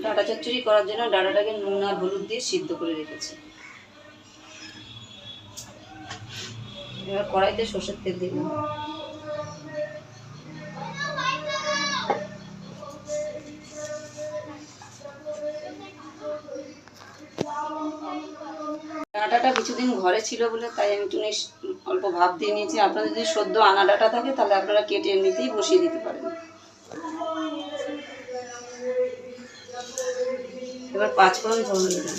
ডাঁটা চচ্চড়ি করার জন্য ডাঁটাটাকে নুন আর হলুদ দিয়ে সিদ্ধ করে রেখেছি। এবার কড়াইতে সর্ষের তেল দিলাম। ডাঁটাটা কিছুদিন ঘরে ছিল বলে তাই আমি একটু অল্প ভাপ দিয়ে নিয়েছি। আপনাদের যদি সদ্য আনা ডাঁটা থাকে তাহলে আপনারা কেটে এমনিতেই বসিয়ে দিতে পারেন। এবার 5 ফোড়ন ফোড়ন দিলাম।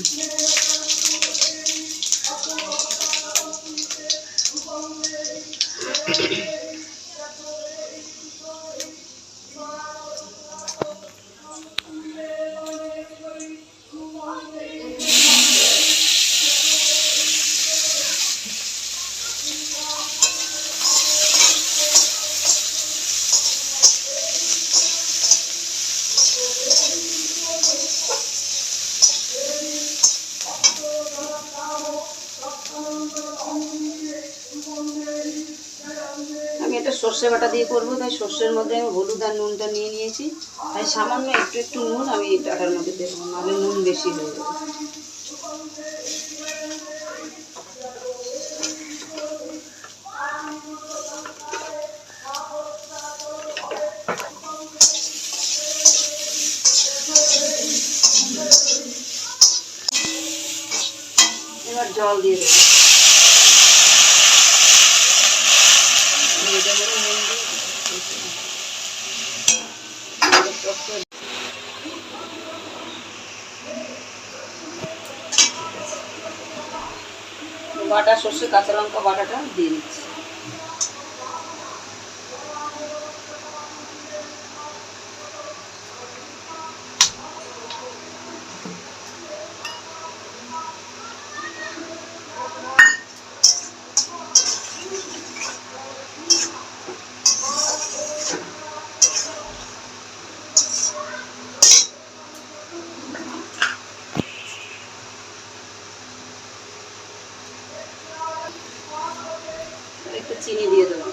আমি এটা সর্ষে বাটা দিয়ে করবো, তাই সর্ষের মধ্যে আমি হলুদ আর নুনটা নিয়ে নিয়েছি। তাই সামান্য একটু একটু নুন আমি ডাঁটার মধ্যে দেবো, নাহলে নুন বেশি হয়ে যাবে। এবার জল দিয়ে দেবো। বাটা সর্ষে কাঁচা লঙ্কা বাটাটা দিয়ে দিচ্ছি। একটু চিনি দিয়ে দেবো।